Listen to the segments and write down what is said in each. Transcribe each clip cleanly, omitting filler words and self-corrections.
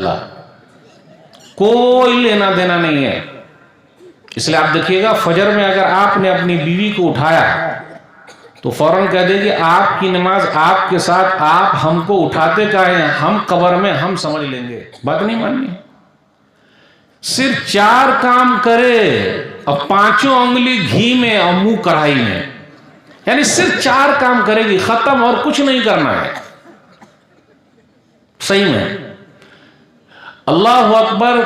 فیصلہ، کوئی لینا دینا نہیں ہے۔ اس لیے آپ دیکھیے گا فجر میں اگر آپ نے اپنی بیوی کو اٹھایا تو فوراً کہہ دے کہ آپ کی نماز آپ کے ساتھ، آپ ہم کو اٹھاتے کہاں ہیں، ہم قبر میں ہم سمجھ لیں گے، بات نہیں ماننی۔ صرف 4 کام کرے اور 5 انگلی گھی میں اور منہ کڑھائی میں، یعنی صرف 4 کام کرے گی، ختم، اور کچھ نہیں کرنا ہے۔ صحیح میں اللہ اکبر،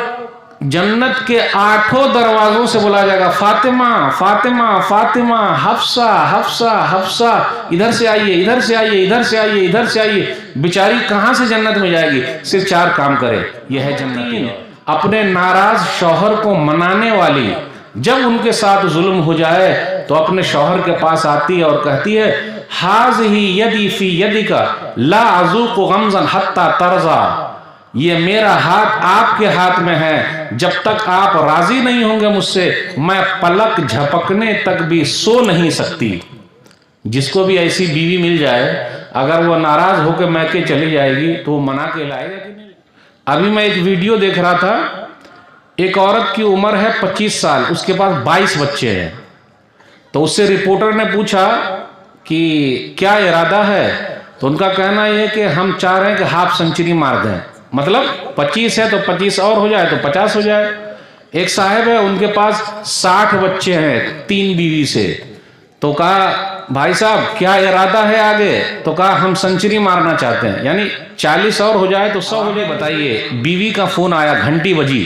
جنت کے 8 دروازوں سے بولا جائے گا فاطمہ فاطمہ فاطمہ، حفصہ حفصہ حفصہ، ادھر سے آئیے ادھر سے آئیے ادھر سے آئیے ادھر سے آئیے۔ بیچاری کہاں سے جنت میں جائے گی؟ صرف 4 کام کرے، یہ ہے جنتی۔ اپنے ناراض شوہر کو منانے والی، جب ان کے ساتھ ظلم ہو جائے تو اپنے شوہر کے پاس آتی ہے اور کہتی ہے ھذہ یدی فی یدک لا اذوق غمزا حتی ترضی، یہ میرا ہاتھ آپ کے ہاتھ میں ہے، جب تک آپ راضی نہیں ہوں گے مجھ سے میں پلک جھپکنے تک بھی سو نہیں سکتی۔ جس کو بھی ایسی بیوی مل جائے اگر وہ ناراض ہو کے میکے چلی جائے گی تو وہ منا کے لائے گا کہ نہیں؟ ابھی میں ایک ویڈیو دیکھ رہا تھا، ایک عورت کی عمر ہے 25 سال، اس کے پاس 22 بچے ہیں، تو اس سے رپورٹر نے پوچھا کہ کیا ارادہ ہے، تو ان کا کہنا یہ کہ ہم چاہ رہے ہیں کہ ہاف سنچری مار دیں، مطلب 25 ہے تو 25 اور ہو جائے تو 50 ہو جائے۔ ایک صاحب ہے ان کے پاس 60 بچے ہیں 3 بیوی سے، تو کہا بھائی صاحب کیا ارادہ ہے آگے؟ تو کہا ہم سنچری مارنا چاہتے ہیں، یعنی 40 اور ہو جائے تو 100 ہو جائے۔ بتائیے، بیوی کا فون آیا، گھنٹی بجی،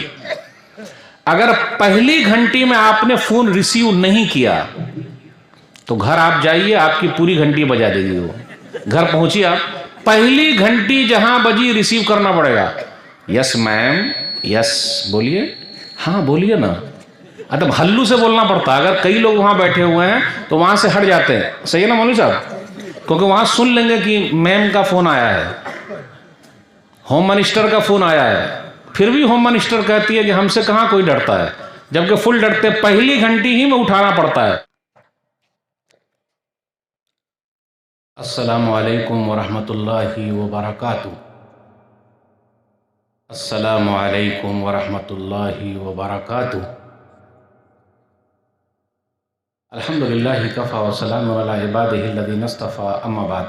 اگر پہلی گھنٹی میں آپ نے فون ریسیو نہیں کیا تو گھر آپ جائیے، آپ کی پوری گھنٹی بجا دے گی، وہ گھر پہنچی آپ، پہلی گھنٹی جہاں بجی ریسیو کرنا پڑے گا۔ یس میم، یس بولیے، ہاں بولیے نا، ادب ہلو سے بولنا پڑتا ہے، اگر کئی لوگ وہاں بیٹھے ہوئے ہیں تو وہاں سے ہٹ جاتے ہیں، صحیح ہے نا مولوی صاحب، کیونکہ وہاں سن لیں گے کہ میم کا فون آیا ہے، ہوم منسٹر کا فون آیا ہے، پھر بھی ہوم منسٹر کہتی ہے کہ ہم سے کہاں کوئی ڈرتا ہے، جبکہ فل ڈرتے، پہلی گھنٹی ہی میں اٹھانا پڑتا ہے۔ السلام علیکم ورحمۃ اللہ وبرکاتہ، السلام علیکم ورحمۃ اللہ وبرکاتہ، الحمدللہ کفا وسلام علی عبادہ الذین اصطفیٰ، اما بعد،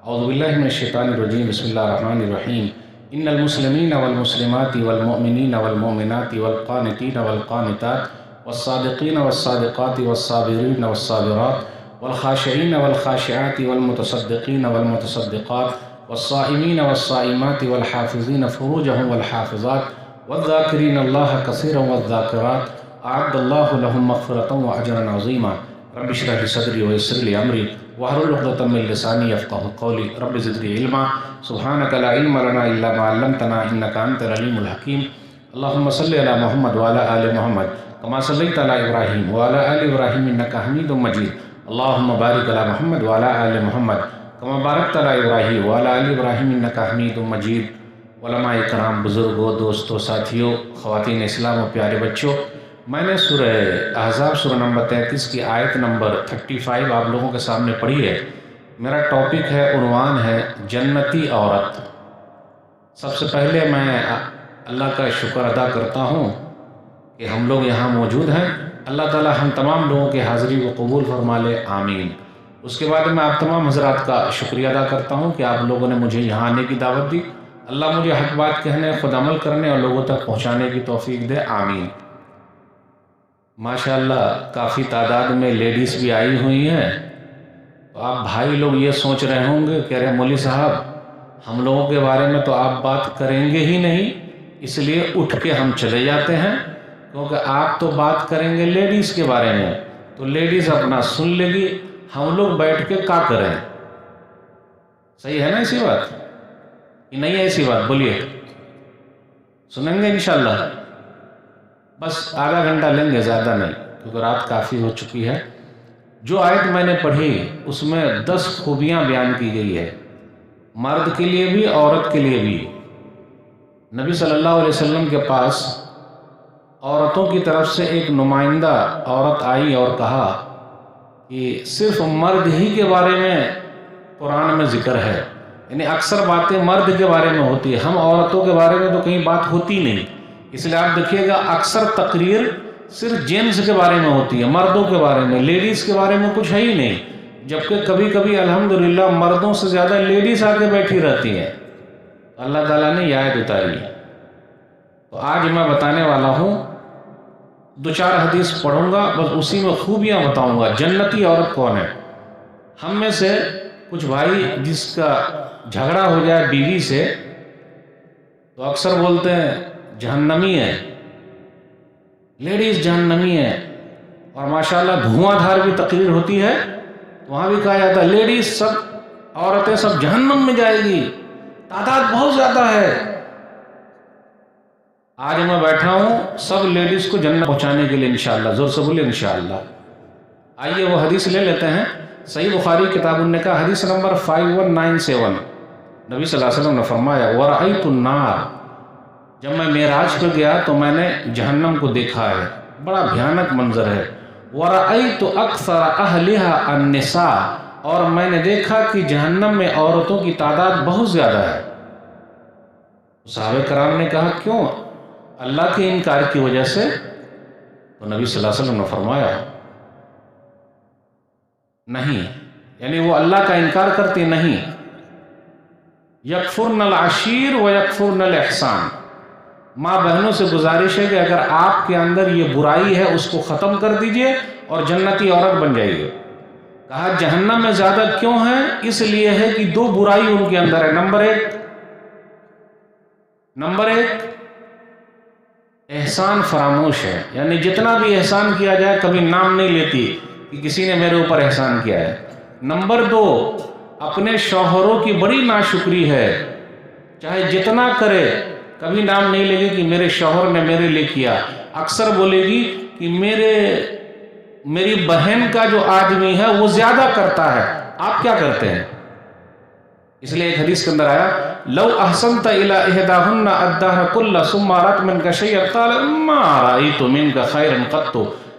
اعوذ باللہ من الشیطان الرجیم، بسم اللہ الرحمن الرحیم، ان المسلمین والمسلمات والمؤمنین والمؤمنات والقانتین والقانتات والصادقین والصادقات والصابرین والصابرات والخاشعین والخاشعات والمتصدقین والمتصدقات والصائمین والصائمات والحافظین فروجهم والحافظات والذاکرین اللہ کثیرا والذاکرات اعد اللہ لهم مغفرۃ واجرا عظیما۔ رب اشرح لي صدری ویسر لي امری واحلل عقدۃ من لسانی یفقهوا قولی، رب زدنی علما، سبحانک لا علم لنا الا ما علمتنا انک انت العلیم الحکیم۔ اللہم صلی علی محمد وعلی آل محمد کما صلیت علی ابراہیم وعلی آل ابراہیم انک حمید مجید۔ اللہم بارک علی محمد وعلی آل محمد کما بارکت علی ابراہیم وعلی آل ابراہیم انک حمید مجید۔ علماء کرام، بزرگوں، دوستوں، ساتھیوں، خواتین اسلام و پیارے بچوں، میں نے سورہ احزاب سورہ نمبر 33 کی آیت نمبر 35 آپ لوگوں کے سامنے پڑھی ہے۔ میرا ٹاپک ہے، عنوان ہے جنتی عورت۔ سب سے پہلے میں اللہ کا شکر ادا کرتا ہوں کہ ہم لوگ یہاں موجود ہیں، اللہ تعالی ہم تمام لوگوں کی حاضری کو قبول فرما لے، آمین۔ اس کے بعد میں آپ تمام حضرات کا شکریہ ادا کرتا ہوں کہ آپ لوگوں نے مجھے یہاں آنے کی دعوت دی۔ اللہ مجھے حق بات کہنے، خود عمل کرنے اور لوگوں تک پہنچانے کی توفیق دے، آمین۔ ماشاءاللہ کافی تعداد میں لیڈیز بھی آئی ہوئی ہیں، تو آپ بھائی لوگ یہ سوچ رہے ہوں گے کہ ارے مولوی صاحب ہم لوگوں کے بارے میں تو آپ بات کریں گے ہی نہیں، اس لیے اٹھ کے ہم چلے جاتے ہیں، کیونکہ آپ تو بات کریں گے لیڈیز کے بارے میں، تو لیڈیز اپنا سن لے گی، ہم لوگ بیٹھ کے کیا کریں؟ صحیح ہے نا ایسی بات کہ نہیں ہے؟ ایسی بات بولیے، سنیں گے انشاءاللہ؟ بس آدھا گھنٹہ لیں گے، زیادہ نہیں، کیونکہ رات کافی ہو چکی ہے۔ جو آیت میں نے پڑھی اس میں 10 خوبیاں بیان کی گئی ہے، مرد کے لیے بھی عورت کے لیے بھی۔ نبی صلی اللہ علیہ وسلم کے پاس عورتوں کی طرف سے ایک نمائندہ عورت آئی اور کہا کہ صرف مرد ہی کے بارے میں قرآن میں ذکر ہے، یعنی اکثر باتیں مرد کے بارے میں ہوتی ہے، ہم عورتوں کے بارے میں تو کہیں بات ہوتی نہیں، اس لیے آپ دیکھیے گا اکثر تقریر صرف جینس کے بارے میں ہوتی ہے، مردوں کے بارے میں، لیڈیز کے بارے میں کچھ ہے ہی نہیں، جبکہ کبھی کبھی الحمدللہ مردوں سے زیادہ لیڈیز آ کے بیٹھی رہتی ہیں۔ اللہ تعالیٰ نے یہ آیت اتاری ہے۔ تو آج میں بتانے والا ہوں، 2-4 حدیث پڑھوں گا، بس اسی میں خوبیاں بتاؤں گا۔ جنتی عورت کون ہے؟ ہم میں سے کچھ بھائی جس کا جھگڑا ہو جائے بیوی سے تو اکثر بولتے ہیں جہنمی ہے، لیڈیز جہنمی ہے، اور ماشاءاللہ دھواں دھار بھی تقریر ہوتی ہے، وہاں بھی کہا جاتا ہے لیڈیز سب عورتیں سب جہنم میں جائے گی، تعداد بہت زیادہ ہے۔ آج میں بیٹھا ہوں سب لیڈیز کو جنت پہنچانے کے لیے انشاءاللہ، زور سے بولے انشاءاللہ۔ آئیے وہ حدیث لے لیتے ہیں، صحیح بخاری کتاب النکاح حدیث نمبر 5197۔ نبی صلی اللہ علیہ وسلم نے فرمایا وَرَأَيْتُ النَّارِ، جب میں معراج پہ گیا تو میں نے جہنم کو دیکھا ہے، بڑا بھیانک منظر ہے۔ وَرَأَيْتُ أَكْثَرَ أَهْلِهَا النِّسَاء، اور میں نے دیکھا کہ جہنم میں عورتوں کی تعداد بہت زیادہ ہے۔ صحابہ کرام نے کہا کیوں؟ اللہ کے انکار کی وجہ سے؟ تو نبی صلی اللہ علیہ وسلم نے فرمایا نہیں، یعنی وہ اللہ کا انکار کرتی نہیں۔ یکفرن العشیر و یکفرن الاحسان، ماں بہنوں سے گزارش ہے کہ اگر آپ کے اندر یہ برائی ہے اس کو ختم کر دیجئے اور جنتی عورت بن جائیے۔ کہا جہنم میں زیادہ کیوں ہے؟ اس لیے ہے کہ 2 برائی ان کے اندر ہے۔ نمبر ایک احسان فراموش ہے، یعنی جتنا بھی احسان کیا جائے کبھی نام نہیں لیتی کہ کسی نے میرے اوپر احسان کیا ہے۔ نمبر 2 اپنے شوہروں کی بڑی ناشکری ہے، چاہے جتنا کرے کبھی نام نہیں لے گی کہ میرے شوہر نے میرے لیے کیا، اکثر بولے گی کہ میری بہن کا جو آدمی ہے وہ زیادہ کرتا ہے، آپ کیا کرتے ہیں؟ اس لیے ایک حدیث کے اندر آیا لو احسنت الى احداهن الدهر كله ثم رات منك شيئا قال ما رايت منك خيرا قط،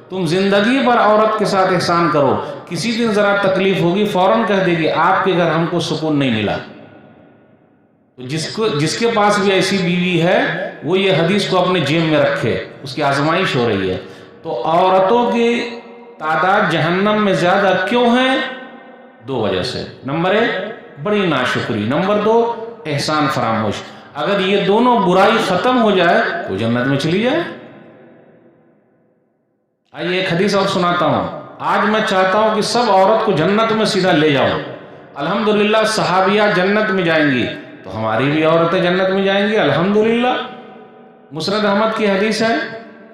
تم زندگی بھر عورت کے ساتھ احسان کرو، کسی دن ذرا تکلیف ہوگی فوراً کہہ دے گی آپ کے گھر ہم کو سکون نہیں ملا۔ تو جس کے پاس بھی ایسی بیوی ہے وہ یہ حدیث کو اپنے جیب میں رکھے، اس کی آزمائش ہو رہی ہے۔ تو عورتوں کی تعداد جہنم میں زیادہ کیوں ہے؟ 2 وجہ سے۔ نمبر 1 بڑی ناشکری، نمبر 2 احسان فراموش۔ اگر یہ دونوں برائی ختم ہو جائے تو جنت میں چلی جائے۔ آئیے ایک حدیث اور سناتا ہوں۔ آج میں چاہتا ہوں کہ سب عورت کو جنت میں سیدھا لے جاؤ۔ الحمدللہ صحابیہ جنت میں جائیں گی تو ہماری بھی عورتیں جنت میں جائیں گی الحمدللہ۔ مسند احمد کی حدیث ہے،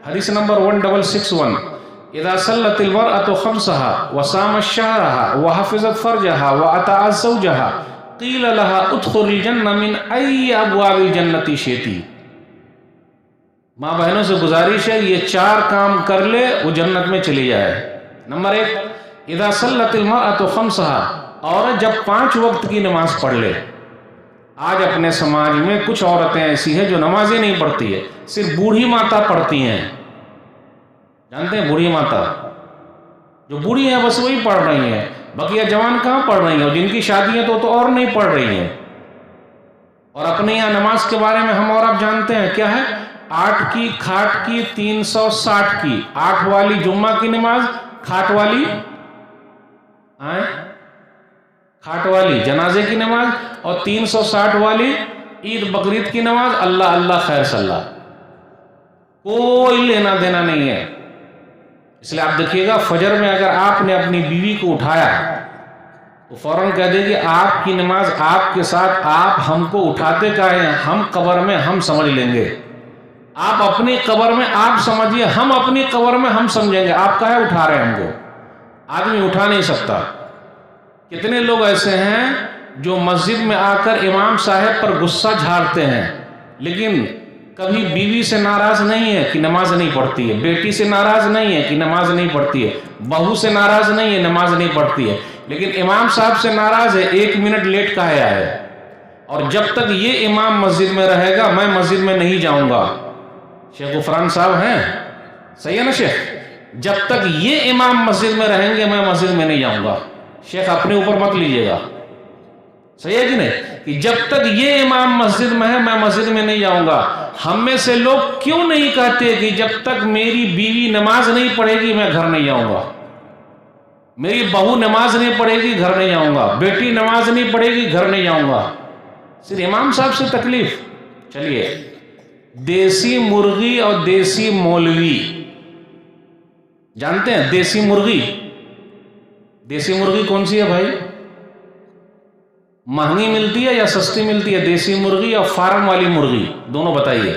حدیث نمبر 1661، اذا صلت المرأة خمسها وصامت شهرها وحفظت فرجها وأطاعت زوجها قیل لها ادخل الجنة من ای ابواب الجنة شئتی۔ ماں بہنوں سے گزارش ہے یہ 4 کام کر لے وہ جنت میں چلی جائے۔ نمبر 1 اذا صلت المرأة خمسها، عورت جب 5 وقت کی نماز پڑھ لے۔ آج اپنے سماج میں کچھ عورتیں ایسی ہیں جو نمازیں نہیں پڑھتی ہے، صرف بوڑھی ماتا پڑھتی ہیں۔ جانتے ہیں بوڑھی ماتا جو بوڑھی ہیں بس وہی پڑھ رہی ہیں، بقیہ جوان کہاں پڑھ رہی ہیں، اور جن کی شادیاں تو اور نہیں پڑھ رہی ہیں۔ اور اپنے یہاں نماز کے بارے میں ہم اور آپ جانتے ہیں کیا ہے، 8 کی کھاٹ کی 360 کی، 8 والی جمعہ کی نماز، کھاٹ والی کھاٹ والی جنازے کی نماز، اور 360 والی عید بقرعید کی نماز۔ اللہ اللہ خیر صلی اللہ، کوئی لینا دینا نہیں ہے۔ اس لیے آپ دیکھیے گا فجر میں اگر آپ نے اپنی بیوی کو اٹھایا تو فوراً کہہ دے گی آپ کی نماز آپ کے ساتھ، آپ ہم کو اٹھاتے کا ہے، ہم قبر میں ہم سمجھ لیں گے، آپ اپنی قبر میں آپ سمجھیے، ہم اپنی قبر میں ہم سمجھیں گے، آپ کہے اٹھا رہے ہیں ہم کو۔ آدمی اٹھا نہیں سکتا۔ کتنے لوگ ایسے ہیں جو مسجد میں آ کر امام صاحب پر غصہ جھاڑتے ہیں، لیکن کبھی بیوی سے ناراض نہیں ہے کہ نماز نہیں پڑھتی ہے، بیٹی سے ناراض نہیں ہے کہ نماز نہیں پڑھتی ہے، بہو سے ناراض نہیں ہے نماز نہیں پڑھتی ہے، لیکن امام صاحب سے ناراض ہے 1 منٹ لیٹ کا ہے، اور جب تک یہ امام مسجد میں رہے گا میں مسجد میں نہیں جاؤں گا۔ شیخ غفران صاحب ہیں، صحیح ہے نا شیخ؟ جب تک یہ امام مسجد میں رہیں گے میں مسجد میں نہیں جاؤں گا۔ شیخ اپنے اوپر مت لیجئے گا، صحیح ہے کہ نہیں؟ کہ جب تک یہ امام مسجد میں ہے میں مسجد میں نہیں جاؤں گا۔ ہم میں سے لوگ کیوں نہیں کہتے کہ جب تک میری بیوی نماز نہیں پڑھے گی میں گھر نہیں جاؤں گا، میری بہو نماز نہیں پڑھے گی گھر نہیں جاؤں گا، بیٹی نماز نہیں پڑھے گی گھر نہیں جاؤں گا؟ صرف امام صاحب سے تکلیف۔ چلیے، دیسی مرغی اور دیسی مولوی جانتے ہیں؟ دیسی مرغی، دیسی مرغی کون سی ہے بھائی؟ مہنگی ملتی ہے یا سستی ملتی ہے؟ دیسی مرغی اور فارم والی مرغی، دونوں بتائیے،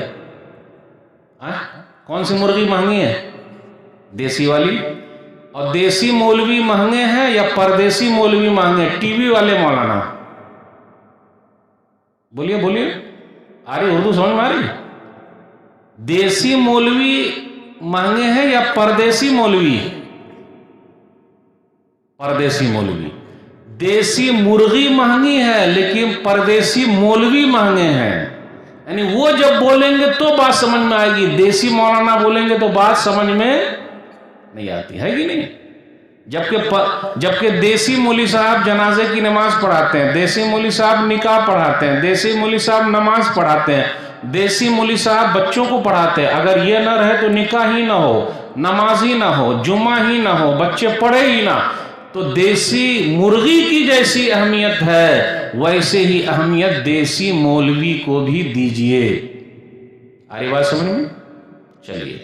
کون سی مرغی مہنگی ہے؟ دیسی والی۔ اور دیسی مولوی مہنگے ہیں یا پردیسی مولوی مہنگے ہیں؟ ٹی وی والے مولانا، بولیے بولیے، آ رہی اردو سمجھ میں آ رہی؟ دیسی مولوی مہنگے ہیں یا پردیسی مولوی؟ پردیسی مولوی۔ دیسی مرغی مہنگی ہے لیکن پردیسی مولوی مہنگے ہیں، یعنی وہ جب بولیں گے تو بات سمجھ میں آئے گی، دیسی مولانا بولیں گے تو بات سمجھ میں نہیں آتی ہے کہ نہیں؟ جبکہ دیسی مولوی صاحب جنازے کی نماز پڑھاتے ہیں، دیسی مولوی صاحب نکاح پڑھاتے ہیں، دیسی مولوی صاحب نماز پڑھاتے ہیں، دیسی مولوی صاحب بچوں کو پڑھاتے ہیں۔ اگر یہ نہ رہے تو نکاح ہی نہ ہو، نماز ہی نہ ہو، جمعہ ہی نہ ہو، بچے پڑھے ہی نہ۔ تو دیسی مرغی کی جیسی اہمیت ہے ویسے ہی اہمیت دیسی مولوی کو بھی دیجئے۔ آ رہی بات سمجھ میں؟ چلیے،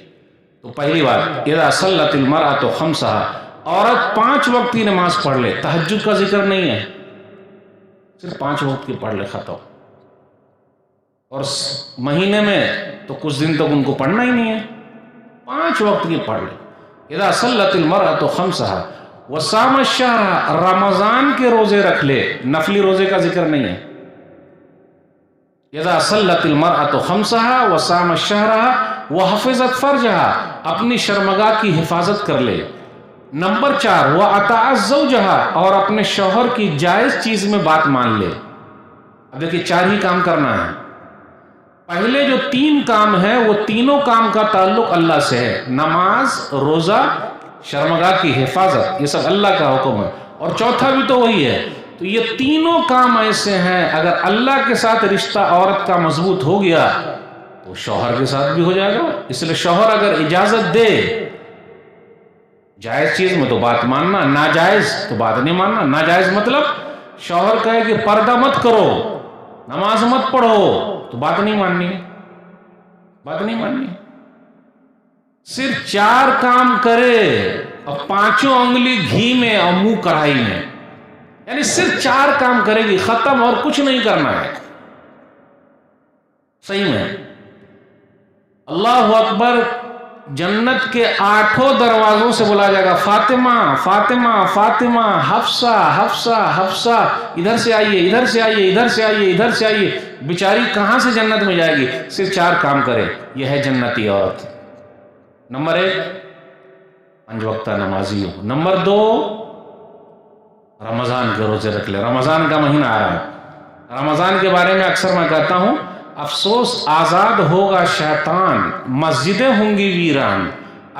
تو پہلی بات، اذا صلت المرأۃ خمسہا، عورت 5 وقت کی نماز پڑھ لے، تہجد کا ذکر نہیں ہے، صرف 5 وقت کی پڑھ لے، ختم۔ اور مہینے میں تو کچھ دن تک ان کو پڑھنا ہی نہیں ہے، 5 وقت کی پڑھ لے۔ اذا صلت المرأۃ خمسہا وصام الشہر، رمضان کے روزے رکھ لے، نفلی روزے کا ذکر نہیں ہے۔ اذا صلت المرأۃ خمسہا وصام الشہر وحفظت فرجہا، اپنی شرمگاہ کی حفاظت کر لے۔ نمبر 4، وَأَطَاعَتْ زَوْجَهَا، اور اپنے شوہر کی جائز چیز میں بات مان لے۔ اب دیکھیں 4 ہی کام کرنا ہے۔ پہلے جو 3 کام ہیں وہ تینوں کام کا تعلق اللہ سے ہے، نماز، روزہ، شرمگاہ کی حفاظت، یہ سب اللہ کا حکم ہے، اور چوتھا بھی تو وہی ہے۔ تو یہ تینوں کام ایسے ہیں اگر اللہ کے ساتھ رشتہ عورت کا مضبوط ہو گیا تو شوہر کے ساتھ بھی ہو جائے گا۔ اس لیے شوہر اگر اجازت دے، جائز چیز میں تو بات ماننا، ناجائز تو بات نہیں ماننا۔ ناجائز مطلب شوہر کہے کہ پردہ مت کرو، نماز مت پڑھو، تو بات نہیں ماننی، بات نہیں ماننی۔ صرف 4 کام کرے اور 5 انگلی گھی میں اور منہ کڑھائی میں، یعنی صرف 4 کام کرے گی، ختم، اور کچھ نہیں کرنا ہے۔ صحیح میں اللہ اکبر، جنت کے 8 دروازوں سے بولا جائے گا، فاطمہ فاطمہ فاطمہ، حفصہ حفصہ حفصہ، ادھر سے آئیے ادھر سے آئیے ادھر سے آئیے ادھر سے آئیے۔ بیچاری کہاں سے جنت میں جائے گی؟ صرف 4 کام کرے، یہ ہے جنتی عورت۔ نمبر 1، 5 وقتہ نمازی ہو۔ نمبر 2، رمضان کے روزے رکھ لے، رمضان کا مہینہ آ رہا ہے۔ رمضان کے بارے میں اکثر میں کہتا ہوں، افسوس آزاد ہوگا شیطان، مسجدیں ہوں گی ویران،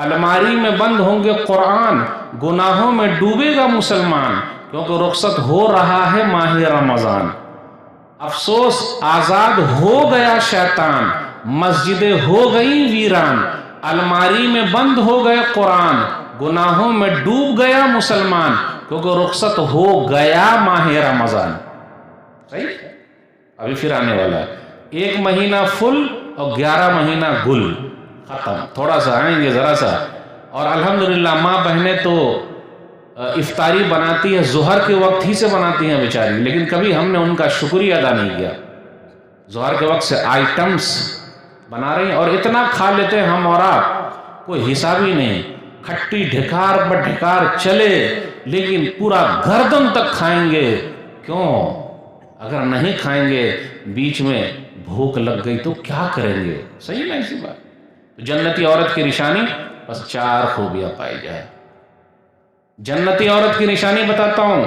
الماری میں بند ہوں گے قرآن، گناہوں میں ڈوبے گا مسلمان، کیونکہ رخصت ہو رہا ہے ماہ رمضان۔ افسوس آزاد ہو گیا شیطان، مسجدیں ہو گئی ویران، الماری میں بند ہو گئے قرآن، گناہوں میں ڈوب گیا مسلمان، کیونکہ رخصت ہو گیا ماہ رمضان۔ صحیح؟ ابھی پھر آنے والا ہے، 1 مہینہ فل اور 11 مہینہ گل، ختم۔ تھوڑا سا آئیں گے ذرا سا، اور الحمدللہ ماں بہنیں تو افطاری بناتی ہے، ظہر کے وقت ہی سے بناتی ہیں بیچاری، لیکن کبھی ہم نے ان کا شکریہ ادا نہیں کیا۔ ظہر کے وقت سے آئٹمز بنا رہی ہیں اور اتنا کھا لیتے ہیں ہم اور آپ، کوئی حساب ہی نہیں، کھٹی ڈھکار پر ڈھکار چلے، لیکن پورا گردن تک کھائیں گے۔ کیوں؟ اگر نہیں کھائیں گے، بیچ میں بھوک لگ گئی تو کیا کریں گے؟ صحیح نا ایسی بات؟ تو جنتی عورت کی نشانی بس 4 خوبیاں پائی جائے۔ جنتی عورت کی نشانی بتاتا ہوں،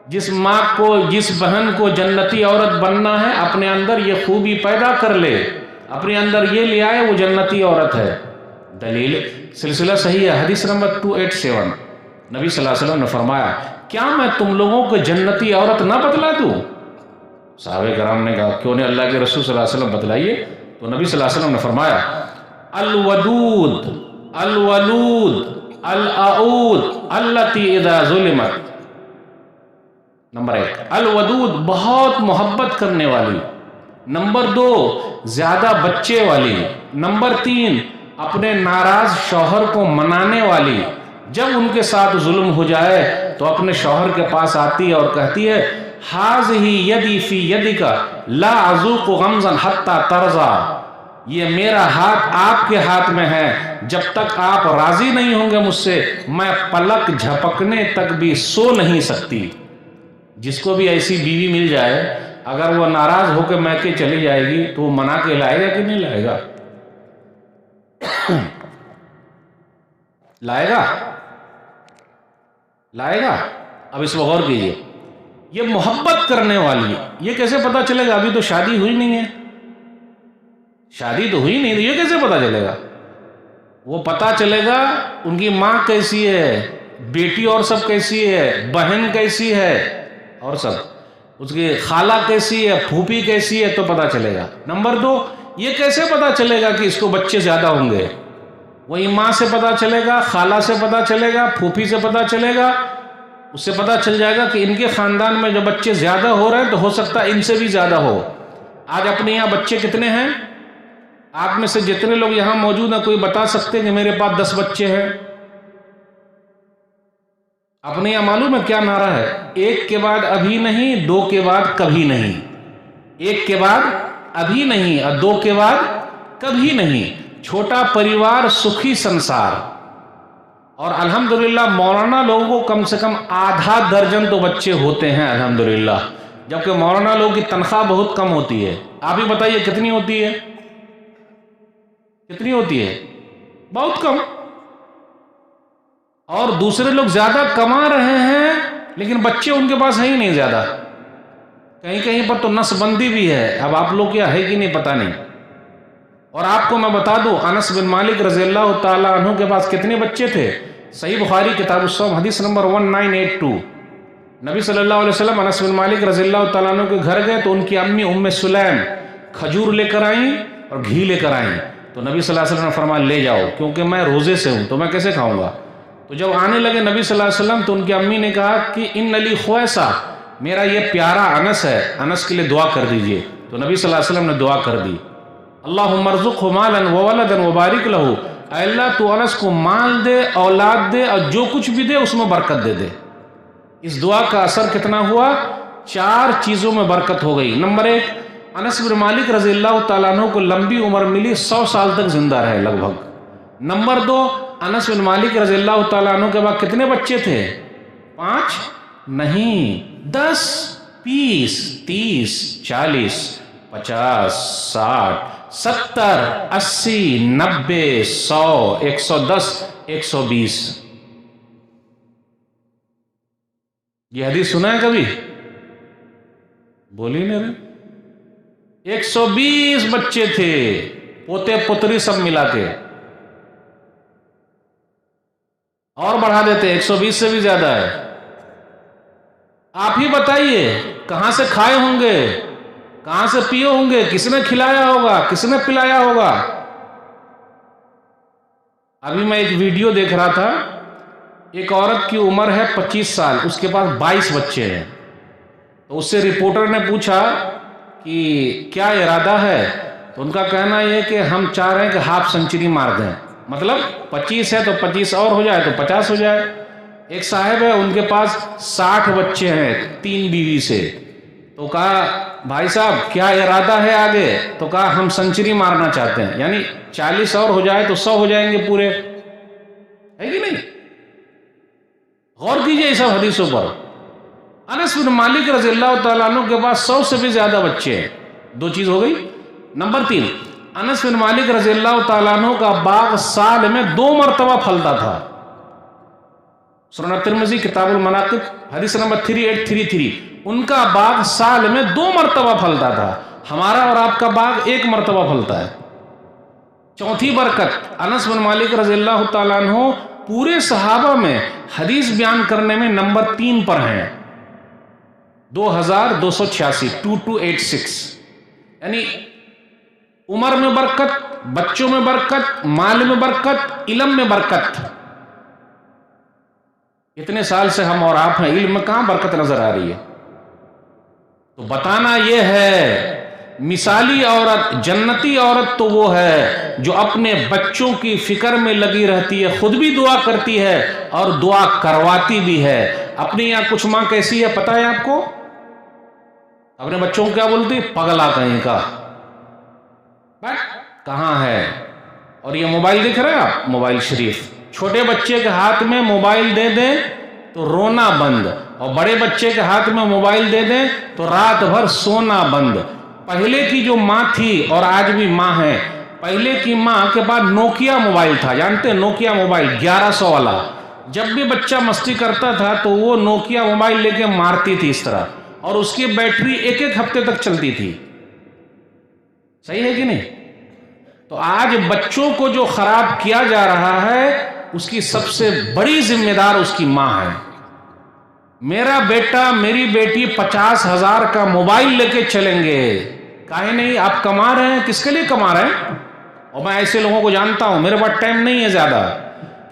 جس ماں کو، جس بہن کو جنتی عورت بننا ہے، اپنے اندر یہ خوبی پیدا کر لے، اپنے اندر یہ لے آئے، وہ جنتی عورت ہے۔ دلیل سلسلہ صحیح ہے، حدیث نمبر 287، نبی صلی اللہ علیہ وسلم نے فرمایا، کیا میں تم لوگوں کو جنتی عورت نہ بتلا دوں؟ صحابہ کرام نے کہا کیوں نہیں اللہ کے رسول صلی اللہ علیہ وسلم بتلائیے. تو نبی صلی اللہ علیہ وسلم نے فرمایا الودود الولود الاعود التی اذا ظلمت. نمبر 1 الودود بہت محبت کرنے والی. نمبر 2 زیادہ بچے والی. نمبر 3 اپنے ناراض شوہر کو منانے والی. جب ان کے ساتھ ظلم ہو جائے تو اپنے شوہر کے پاس آتی ہے اور کہتی ہے ھذہ یدی فی یدک لا اذوق غمزا حتی ترضی. یہ میرا ہاتھ آپ کے ہاتھ میں ہے، جب تک آپ راضی نہیں ہوں گے مجھ سے میں پلک جھپکنے تک بھی سو نہیں سکتی. جس کو بھی ایسی بیوی مل جائے اگر وہ ناراض ہو کے میکے چلی جائے گی تو وہ منا کے لائے گا کہ نہیں لائے گا؟ لائے گا لائے گا. اب اس پر غور کیجیے. یہ محبت کرنے والی، یہ کیسے پتا چلے گا؟ ابھی تو شادی ہوئی نہیں ہے، شادی تو ہوئی نہیں، تو یہ کیسے پتا چلے گا؟ وہ پتا چلے گا ان کی ماں کیسی ہے، بیٹی اور سب کیسی ہے، بہن کیسی ہے اور سب، اس کی خالہ کیسی ہے، پھوپھی کیسی ہے، تو پتا چلے گا. نمبر 2 یہ کیسے پتا چلے گا کہ اس کو بچے زیادہ ہوں گے؟ وہی ماں سے پتا چلے گا، خالہ سے پتا چلے گا، پھوپھی سے پتا چلے گا. اس سے پتا چل جائے گا کہ ان کے خاندان میں جو بچے زیادہ ہو رہے ہیں تو ہو سکتا ہے ان سے بھی زیادہ ہو. آج اپنے یہاں بچے کتنے ہیں؟ آپ میں سے جتنے لوگ یہاں موجود ہیں کوئی بتا سکتے ہیں کہ میرے پاس 10 بچے ہیں؟ اپنے یہاں معلوم ہے کیا نعرہ ہے؟ 1 کے بعد ابھی نہیں، 2 کے بعد کبھی نہیں. 1 کے بعد ابھی نہیں اور 2 کے بعد کبھی نہیں. چھوٹا پریوار سکھی سنسار. اور الحمدللہ مولانا لوگوں کو کم سے کم آدھا درجن تو بچے ہوتے ہیں الحمدللہ، جبکہ مولانا لوگوں کی تنخواہ بہت کم ہوتی ہے. آپ ہی بتائیے کتنی ہوتی ہے؟ کتنی ہوتی ہے؟ بہت کم. اور دوسرے لوگ زیادہ کما رہے ہیں لیکن بچے ان کے پاس ہے ہی نہیں زیادہ. کہیں کہیں پر تو نس بندی بھی ہے. اب آپ لوگ کیا ہے کہ نہیں پتہ نہیں. اور آپ کو میں بتا دوں انس بن مالک رضی اللہ تعالیٰ عنہ کے پاس کتنے بچے تھے؟ صحیح بخاری کتاب الصوم حدیث نمبر 1982. نبی صلی اللہ علیہ وسلم انس بن مالک رضی اللہ تعالیٰ عنہ کے گھر گئے تو ان کی امی ام سلیم کھجور لے کر آئیں اور گھی لے کر آئیں. تو نبی صلی اللہ علیہ وسلم نے فرمایا لے جاؤ کیونکہ میں روزے سے ہوں تو میں کیسے کھاؤں گا. تو جب آنے لگے نبی صلی اللہ علیہ وسلم تو ان کی امی نے کہا کہ ان علی خویسہ، میرا یہ پیارا انس ہے، انس کے لیے دعا کر دیجئے. تو نبی صلی اللہ علیہ وسلم نے دعا کر دی اللہم ارزقہ مالا وولدا وبارک لہ. اے اللہ تو انس کو مال دے، اولاد دے اور جو کچھ بھی دے اس میں برکت دے دے. اس دعا کا اثر کتنا ہوا؟ 4 چیزوں میں برکت ہو گئی. نمبر 1 انس بن مالک رضی اللہ تعالیٰ عنہ کو لمبی عمر ملی، 100 سال تک زندہ رہے لگ بھگ. نمبر 2 انس بن مالک رضی اللہ تعالیٰ عنہ کے بعد کتنے بچے تھے؟ 5 نہیں، 10 20 30 40 50 60 70 80 90 100 110 120. یہ حدیث سنا ہے کبھی؟ بولی نہیں رہے. 120 بچے تھے، پوتے پتری سب ملا کے. اور بڑھا دیتے 120 سے بھی زیادہ ہے. آپ ہی بتائیے کہاں سے کھائے ہوں گے، کہاں سے پیے ہوں گے، کس نے کھلایا ہوگا، کس نے پلایا ہوگا. ابھی میں ایک ویڈیو دیکھ رہا تھا، ایک عورت کی عمر ہے 25 سال، اس کے پاس 22 بچے ہیں. تو اس سے رپورٹر نے پوچھا کہ کیا ارادہ ہے؟ تو ان کا کہنا یہ کہ ہم چاہ رہے ہیں کہ ہاف سنچری مار دیں. مطلب 25 ہے تو 25 اور ہو جائے تو 50 ہو جائے. ایک صاحب ہے ان کے پاس 60 بچے ہیں 3 بیوی سے. تو کہا بھائی صاحب کیا ارادہ ہے آگے؟ تو کہا ہم سنچری مارنا چاہتے ہیں، یعنی 40 اور ہو جائے تو 100 ہو جائیں گے پورے. ہے کہ نہیں؟ غور کیجئے اس حدیثوں پر. انس بن مالک رضی اللہ تعالیٰ عنہ کے پاس 100 سے بھی زیادہ بچے ہیں. 2 چیز ہو گئی. نمبر 3 انس بن مالک رضی اللہ تعالیٰ عنہ کا باغ سال میں 2 مرتبہ پھلتا تھا. سنن ترمذی کتاب المناقب حدیث نمبر 3833. ان کا باغ سال میں 2 مرتبہ پھلتا تھا. ہمارا اور آپ کا باغ 1 مرتبہ پھلتا ہے. چوتھی برکت انس بن مالک رضی اللہ تعالیٰ عنہ پورے صحابہ میں حدیث بیان کرنے میں نمبر 3 پر ہیں. 2286 2286 یعنی عمر میں برکت، بچوں میں برکت، مال میں برکت، علم میں برکت. اتنے سال سے ہم اور آپ ہیں، علم میں کہاں برکت نظر آ رہی ہے؟ تو بتانا یہ ہے مثالی عورت، جنتی عورت تو وہ ہے جو اپنے بچوں کی فکر میں لگی رہتی ہے، خود بھی دعا کرتی ہے اور دعا کرواتی بھی ہے. اپنی یہاں کچھ ماں کیسی ہے پتہ ہے آپ کو؟ اپنے بچوں کو کیا بولتی؟ پگلا کہیں کا. کہاں ہے؟ اور یہ موبائل دکھ رہا ہے آپ، موبائل شریف، چھوٹے بچے کے ہاتھ میں موبائل دے دیں تو رونا بند، اور بڑے بچے کے ہاتھ میں موبائل دے دیں تو رات بھر سونا بند. پہلے کی جو ماں تھی اور آج بھی ماں ہے، پہلے کی ماں کے بعد نوکیا موبائل تھا، جانتے ہیں نوکیا موبائل 1100 والا. جب بھی بچہ مستی کرتا تھا تو وہ نوکیا موبائل لے کے مارتی تھی اس طرح، اور اس کی بیٹری ایک ہفتے تک چلتی تھی. صحیح ہے کہ نہیں؟ تو آج بچوں کو جو خراب کیا جا رہا ہے اس کی سب سے بڑی ذمہ دار اس کی ماں ہے. میرا بیٹا میری بیٹی 50,000 کا موبائل لے کے چلیں گے، کاہے نہیں؟ آپ کما رہے ہیں، کس کے لیے کما رہے ہیں؟ اور میں ایسے لوگوں کو جانتا ہوں، میرے پاس ٹائم نہیں ہے زیادہ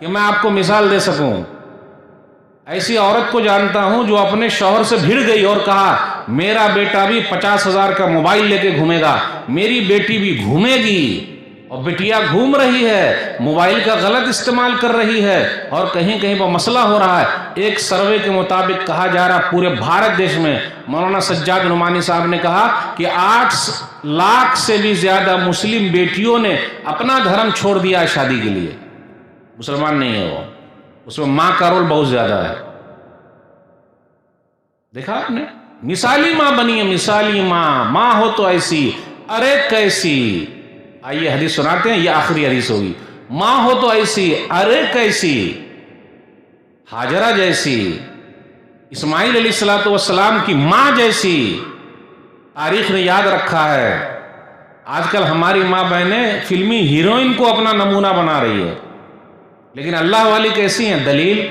کہ میں آپ کو مثال دے سکوں. ایسی عورت کو جانتا ہوں جو اپنے شوہر سے بھڑ گئی اور کہا میرا بیٹا بھی 50,000 کا موبائل لے کے گھومے گا، میری بیٹی بھی گھومے گی. اور بیٹیا گھوم رہی ہے، موبائل کا غلط استعمال کر رہی ہے، اور کہیں کہیں پر مسئلہ ہو رہا ہے. ایک سروے کے مطابق کہا جا رہا پورے بھارت دیش میں، مولانا سجاد نعمانی صاحب نے کہا کہ 8 لاکھ سے بھی زیادہ مسلم بیٹیوں نے اپنا دھرم چھوڑ دیا ہے شادی کے لیے. مسلمان نہیں ہے وہ، اس میں ماں کا رول بہت زیادہ ہے. دیکھا آپ نے؟ مثالی ماں بنی ہے، مثالی ماں. ماں ہو تو ایسی، ارے کیسی. آئیے حدیث سناتے ہیں، یہ آخری حدیث ہوگی. ماں ہو تو ایسی، ارے کیسی. ہاجرہ جیسی، اسماعیل علیہ السلام کی ماں جیسی. تاریخ نے یاد رکھا ہے. آج کل ہماری ماں بہنیں فلمی ہیروئن کو اپنا نمونہ بنا رہی ہے، لیکن اللہ والی کیسی ہیں؟ دلیل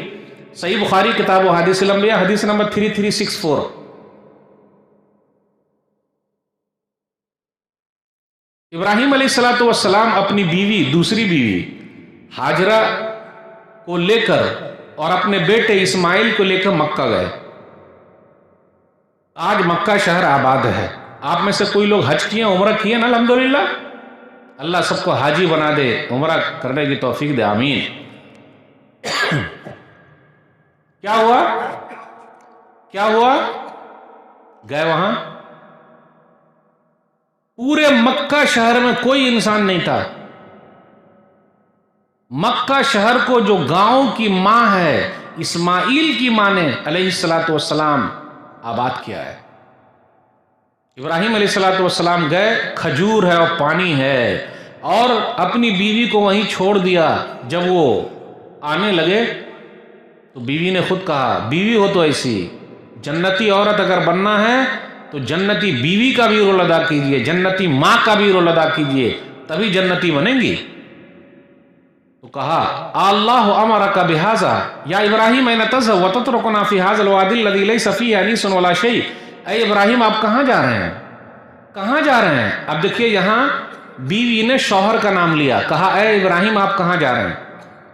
صحیح بخاری کتاب و حدیث الانبیاء حدیث نمبر 3364. ابراہیم علیہ السلام اپنی بیوی، دوسری بیوی ہاجرہ کو لے کر اور اپنے بیٹے اسماعیل کو لے کر مکہ گئے. آج مکہ شہر آباد ہے. آپ میں سے کوئی لوگ حج کیے، عمرہ کیے نا؟ الحمدللہ. اللہ سب کو حاجی بنا دے، عمرہ کرنے کی توفیق دے، آمین. کیا ہوا؟ کیا ہوا؟ گئے وہاں، پورے مکہ شہر میں کوئی انسان نہیں تھا. مکہ شہر کو جو گاؤں کی ماں ہے، اسماعیل کی ماں نے علیہ السلام آباد کیا ہے. ابراہیم علیہ السلام گئے، کھجور ہے اور پانی ہے، اور اپنی بیوی کو وہیں چھوڑ دیا. جب وہ آنے لگے تو بیوی نے خود کہا، بیوی ہو تو ایسی. جنتی عورت اگر بننا ہے تو جنتی بیوی کا بھی رول ادا کیجئے، جنتی ماں کا بھی رول ادا کیجئے، تبھی جنتی بنیں گی. تو کہا اللہ امرک بہذا یا ابراہیم این تذهب وتترکنا فی هذا الوادی الذی لیس فیہ انیس ولا شیء. اے ابراہیم آپ کہاں جا رہے ہیں؟ کہاں جا رہے ہیں؟ اب دیکھیے یہاں بیوی نے شوہر کا نام لیا، کہا اے ابراہیم آپ کہاں جا رہے ہیں.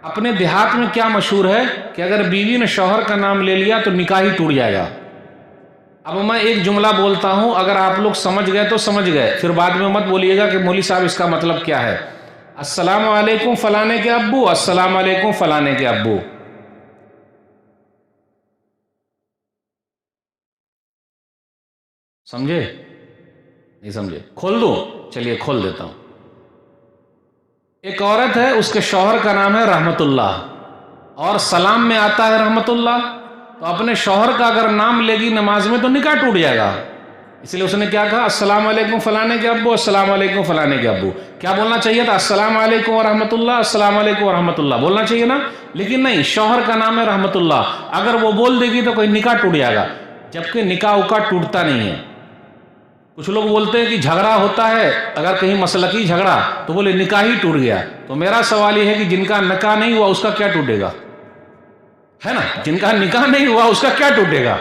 اپنے دیہات میں کیا مشہور ہے کہ اگر بیوی نے شوہر کا نام لے لیا تو نکاح ہی ٹوٹ جائے گا. اب میں ایک جملہ بولتا ہوں، اگر آپ لوگ سمجھ گئے تو سمجھ گئے، پھر بعد میں مت بولیے گا کہ مولوی صاحب اس کا مطلب کیا ہے. السلام علیکم فلانے کے ابو، السلام علیکم فلانے کے ابو. سمجھے؟ نہیں سمجھے؟ کھول دوں؟ چلیے کھول دیتا ہوں. ایک عورت ہے، اس کے شوہر کا نام ہے رحمت اللہ، اور سلام میں آتا ہے رحمت اللہ، تو اپنے شوہر کا اگر نام لے گی نماز میں تو نکاح ٹوٹ جائے گا. اس لیے اس نے کیا کہا؟ السلام علیکم فلانے کے ابو، السلام علیکم فلانے کے ابو. کیا بولنا چاہیے تھا؟ السلام علیکم ورحمۃ اللہ، السلام علیکم ورحمۃ اللہ بولنا چاہیے نا. لیکن نہیں، شوہر کا نام ہے رحمت اللہ، اگر وہ بول دے گی تو کوئی نکاح ٹوٹ جائے گا، جبکہ نکاح اکا ٹوٹتا نہیں ہے. کچھ لوگ بولتے ہیں کہ جھگڑا ہوتا ہے، اگر کہیں مسلکی جھگڑا تو بولے نکاح ہی ٹوٹ گیا. تو میرا سوال یہ ہے کہ جن کا نکاح نہیں ہوا اس کا کیا ٹوٹے گا؟ ہے نا، جن کا نکاح نہیں ہوا اس کا کیا ٹوٹے گا؟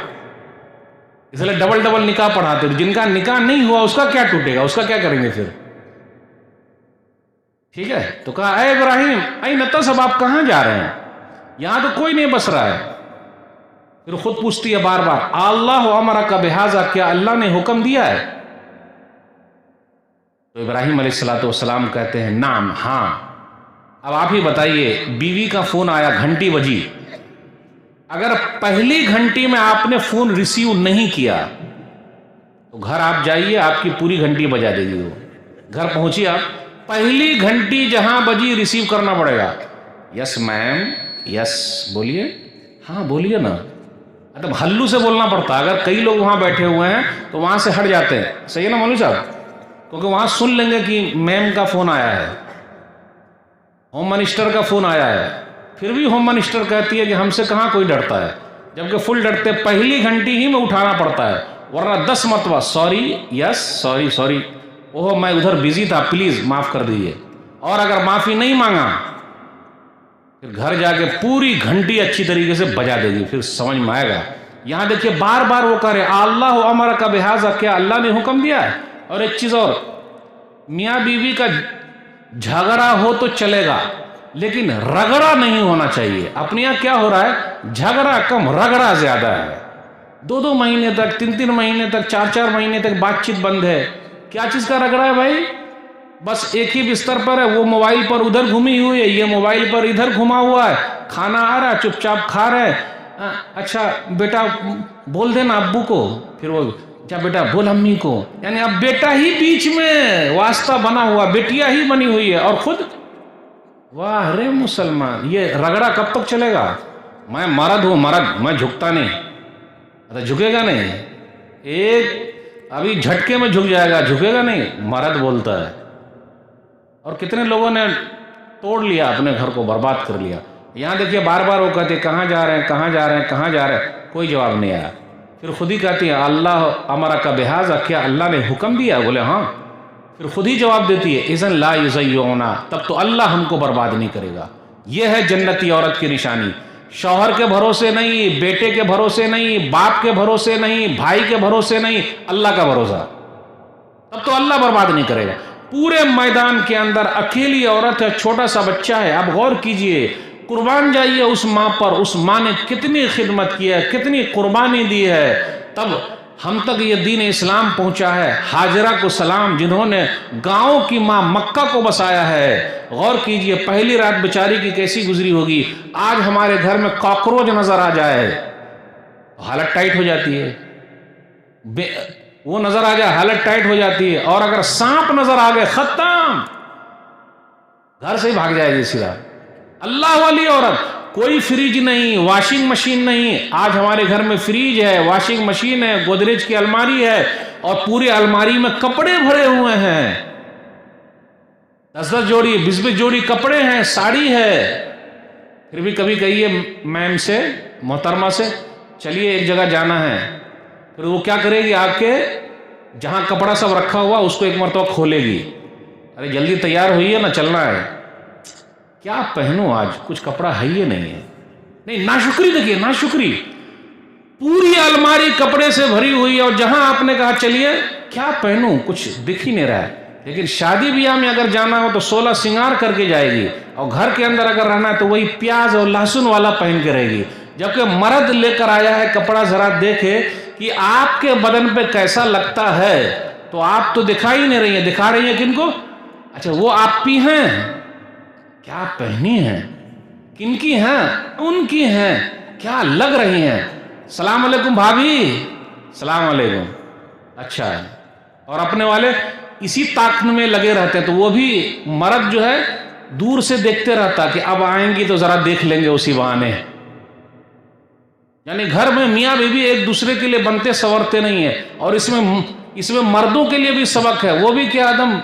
اس لیے ڈبل ڈبل نکاح پڑھاتے. جن کا نکاح نہیں ہوا اس کا کیا ٹوٹے گا, اس کا کیا کریں گے پھر؟ ٹھیک ہے. تو کہا اے ابراہیم این تصب, آپ کہاں جا رہے ہیں؟ یہاں تو کوئی نہیں بس رہا ہے. پھر خود پوچھتی ہے بار بار اللہ امرک بہذا, کیا اللہ نے حکم دیا ہے؟ تو ابراہیم علیہ السلام کہتے ہیں نعم, ہاں. اب آپ ہی بتائیے, بیوی کا فون آیا, گھنٹی بجی, اگر پہلی گھنٹی میں آپ نے فون ریسیو نہیں کیا تو گھر آپ جائیے, آپ کی پوری گھنٹی بجا دے گی. وہ گھر پہنچی, آپ پہلی گھنٹی جہاں بجی ریسیو کرنا پڑے گا. یس میم, یس بولیے, ہاں بولیے نا. مطلب ہلو سے بولنا پڑتا. اگر کئی لوگ وہاں بیٹھے ہوئے ہیں تو وہاں سے ہٹ جاتے ہیں, صحیح ہے نا مولوی صاحب, کیونکہ وہاں سن لیں گے کہ میم کا فون آیا ہے, ہوم منسٹر کا فون آیا ہے. پھر بھی ہوم منسٹر کہتی ہے کہ ہم سے کہاں کوئی ڈرتا ہے, جبکہ فل ڈرتے. پہلی گھنٹی ہی میں اٹھانا پڑتا ہے, ورنہ 10 مرتبہ سوری, یس سوری, سوری, اوہ میں ادھر بزی تھا, پلیز معاف کر دیجیے. اور اگر معافی نہیں مانگا پھر گھر جا کے پوری گھنٹی اچھی طریقے سے بجا دے گی, پھر سمجھ میں آئے گا. یہاں دیکھیے بار بار وہ کہہ رہے اللہ امرک بہذا, کیا اللہ نے حکم دیا ہے؟ اور ایک چیز اور, میاں بیوی کا جھگڑا ہو تو چلے گا لیکن رگڑا نہیں ہونا چاہیے. اپنے یہاں کیا ہو رہا ہے, جھگڑا کم رگڑا زیادہ ہے. 2 مہینے تک, 3 مہینے تک, 4 مہینے تک بات چیت بند ہے. کیا چیز کا رگڑا ہے بھائی؟ بس ایک ہی بستر پر ہے, وہ موبائل پر ادھر گھومی ہوئی ہے, یہ موبائل پر ادھر گھما ہوا ہے. کھانا آ رہا ہے, چپ چاپ کھا رہے ہیں. اچھا بیٹا بول دینا ابو کو, پھر وہ اچھا بیٹا بول امی کو. یعنی اب بیٹا ہی بیچ میں واسطہ بنا ہوا, بیٹیا ہی بنی ہوئی ہے. اور خود واہ رے مسلمان, یہ رگڑا کب تک چلے گا؟ میں مرد ہوں, مرد, میں جھکتا نہیں. جھکے گا نہیں, ایک ابھی جھٹکے میں جھک جائے گا, جھکے گا نہیں. مرد بولتا ہے. اور کتنے لوگوں نے توڑ لیا, اپنے گھر کو برباد کر لیا. یہاں دیکھیے بار بار وہ کہتے ہیں کہاں جا رہے ہیں, کہاں جا رہے ہیں, کہاں جا رہے ہیں, کوئی جواب نہیں آیا. پھر خود ہی کہتی ہے اللہ امرک بہذا, کیا اللہ نے حکم دیا؟ بولے ہاں. پھر خود ہی جواب دیتی ہے اذن لا یضیعنا, تب تو اللہ ہم کو برباد نہیں کرے گا. یہ ہے جنتی عورت کی نشانی. شوہر کے بھروسے نہیں, بیٹے کے بھروسے نہیں, باپ کے بھروسے نہیں, بھائی کے بھروسے نہیں, اللہ کا بھروسہ, تب تو اللہ برباد نہیں کرے گا. پورے میدان کے اندر اکیلی عورت ہے, چھوٹا سا بچہ ہے. اب غور کیجئے, قربان جائیے اس ماں پر. اس ماں نے کتنی خدمت کی ہے, کتنی قربانی دی ہے, تب ہم تک یہ دین اسلام پہنچا ہے. ہاجرہ کو سلام, جنہوں نے گاؤں کی ماں مکہ کو بسایا ہے. غور کیجئے پہلی رات بیچاری کی کیسی گزری ہوگی. آج ہمارے گھر میں کاکروچ نظر آ جائے حالت ٹائٹ ہو جاتی ہے, وہ نظر آ جائے حالت ٹائٹ ہو جاتی ہے. اور اگر سانپ نظر آ گئے ختم, گھر سے ہی بھاگ جائے گی سیدھا. اللہ والی عورت, کوئی فریج نہیں, واشنگ مشین نہیں. آج ہمارے گھر میں فریج ہے, واشنگ مشین ہے, گودریج کی الماری ہے, اور پورے الماری میں کپڑے بھرے ہوئے ہیں. 10 جوڑی 20 جوڑی کپڑے ہیں, ساڑی ہے. پھر بھی کبھی کہیے میم سے, محترمہ سے, چلیے ایک جگہ جانا ہے. پھر وہ کیا کرے گی, آ کے جہاں کپڑا سب رکھا ہوا اس کو ایک مرتبہ کھولے گی. ارے جلدی تیار ہوئیے نا, چلنا ہے. کیا پہنوں آج, کچھ کپڑا ہے ہی نہیں ہے. نہیں, ناشکری دیکھیے, ناشکری. پوری الماری کپڑے سے بھری ہوئی ہے, اور جہاں آپ نے کہا چلیے کیا پہنوں, کچھ دکھ ہی نہیں رہا ہے. لیکن شادی بیاہ میں اگر جانا ہو تو 16 سنگار کر کے جائے گی, اور گھر کے اندر اگر رہنا ہے تو وہی پیاز اور لہسن والا پہن کے رہے گی. جبکہ مرد لے کر آیا ہے کپڑا, ذرا دیکھے کہ آپ کے بدن پہ کیسا لگتا ہے. تو آپ تو دکھائی نہیں رہی ہیں, دکھا رہی ہیں کن کو؟ اچھا وہ آپ کی ہیں, کیا پہنی ہیں, کن کی ہیں, ان کی ہیں, کیا لگ رہی ہیں. سلام علیکم بھابھی, سلام علیکم. اچھا, اور اپنے والے اسی تاکن میں لگے رہتے ہیں. تو وہ بھی مرد جو ہے دور سے دیکھتے رہتا کہ اب آئیں گی تو ذرا دیکھ لیں گے اسی بہانے. یعنی گھر میں میاں بیوی ایک دوسرے کے لیے بنتے سورتے نہیں ہیں. اور اس میں مردوں کے لیے بھی سبق ہے. وہ بھی کیا آدم